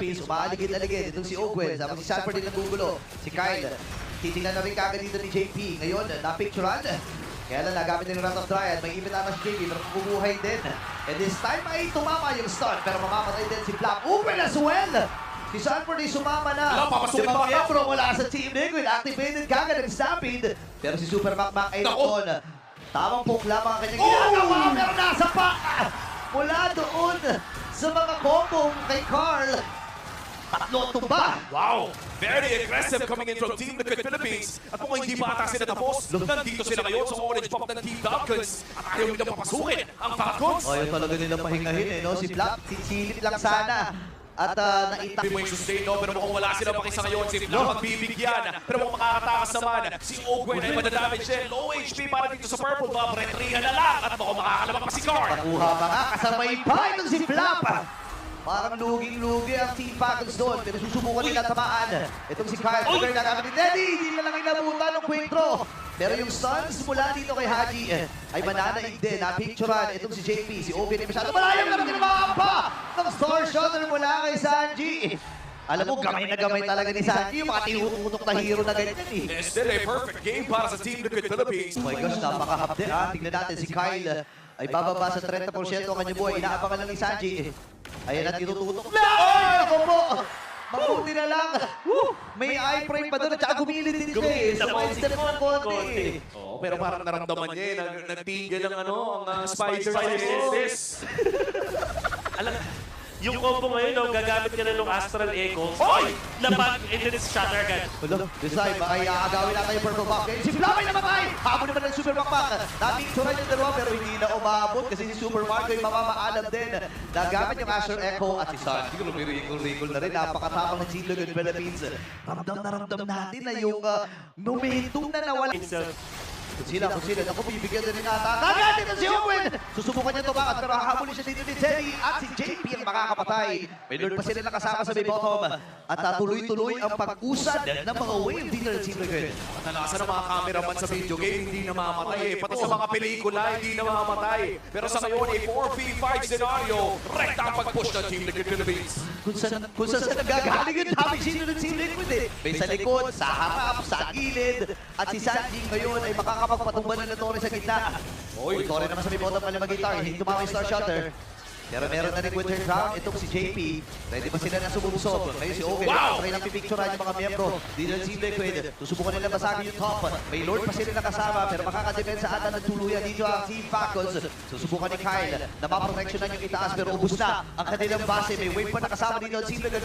Umaaligid-aligid. Itong si Ogwen. Sabi si Sanford din nagugulo. Si Kyle. Titingnan na rin kagad dito ni JP. Ngayon, na-picturean. Kaya lang nagamit din ng Wrath of Dryad. May ipit naman si JP, pero bubuhay din. And this time ay tumama yung stun. Pero mamamatay din si Flap. Ogwen as well! Si Sanford ay sumama na. Si mga miyembro mula sa Team Liquid. Activated kagad ng Stampede. Pero si Super Macmac ay doon. Tamang poke lamang ang kanyang ginagawa. Pero nasa pa! Mula doon sa mga combo kay Carl. Tatlo tumba. Wow! Very aggressive coming in from Team Liquid Philippines. At mukhang hindi pa ata sila tapos. Nandito sila ngayon sa orange pop ng Team Falcons. At ayaw nilang papasukin ang Falcons. Ayaw talaga nilang pahingahin eh, no? Si Flap, sisilip lang sana. At naitap. Hindi mo yung sustain, no? Pero mukhang wala sila pakisa ngayon. Si Flap magbibigyan. Pero mukhang makakatakas naman. Si Ogwen ay madadamage din. Low HP para dito sa Purple Buff. Retrihan na lang. At mukhang makakalabang pa si Card. Nakuha pa nga, kasabay pa itong si Flap. Parang luging-lugi ang Team Falcons doon. Pero susubukan nila tamaan. Itong si Kyle. Ogwen nagamit ni Teddy. Hindi na lang inabutan ng kwentro. Pero yung stuns mula dito kay Haji ay mananaig din. Napicturean itong si JP. Si Ogwen ay masyado malayang naman kinamampa ng Star Shooter mula kay Sanji. Alam mo, gamay na gamay talaga ni Sanji. Yung mga tinututok na hero na ganyan eh. It's still a perfect game para sa Team Liquid Philippines. Oh my gosh, napakahapde ah. Tingnan natin si Kyle ay bababa sa 30% ang kanyang buhay. Inaabangan lang ni Sanji. Ayan at tinututok. Ay! Ako po! Mabuti na lang. May eye-frame pa doon at saka gumilid din siya eh. Step mo ng konti. Oo, pero parang naramdaman niya eh. Nagtigil ang ang spider resistance. Alam, yung combo ngayon, no, gagamit ka na ng Astral Echo. Oy! Labag, and then it's shatter agad. Wala, Desai, baka iaagawin natin yung Purple Buff. Si Flap ay namatay! Habon naman ng Super Macmac. Napicturean yung dalawa pero hindi na umabot kasi si Super Marco ay mamamaalam din. Nagamit yung Astral Echo at si Sanji. Siguro may recall na rin. Napakatapang ng Team Liquid Philippines. Ramdam na ramdam natin na yung momentum na nawala. Kung sila, ako bibigyan din ata. Kagad ito si Owen! Susubukan niya tumakas pero hahabulin siya dito ni Teddy at si JP ang makakapatay. May Lord pa sila nakasama sa may bottom. At tuloy-tuloy ang pag-usad ng mga wave dito ng Team Liquid. Kadalasan ng mga cameraman sa video game, hindi namamatay eh. Pati sa mga pelikula, hindi namamatay. Pero sa ngayon, a 4v5 scenario, rekta ang pag-push ng Team Liquid Philippines. Kung saan nagagaling yung damage dito ng Team Liquid eh. May sa likod, sa harap, sa gilid. At si Sanji ngayon ay makakapagpatumba na Torre sa gitna. Oy, Torre naman sa may bottom na mag-guitar. Hindi tumama yung Star Shooter. Pero meron na rin Winter Crown. Itong si JP. Ready pa sila na sumubsob. Ngayon si Owen. Wow! Try lang pipicturean yung mga miyembro. Dito ng Team Liquid. Susubukan nila basagin yung top. May Lord pa sila nakasama. Pero makakadepensa ata ng tuluyan dito ang Team Falcons. Susubukan ni Kyle na maproteksyonan yung itaas. Pero ubus na ang kanilang base. May wave pa nakasama dito ang Team Liquid.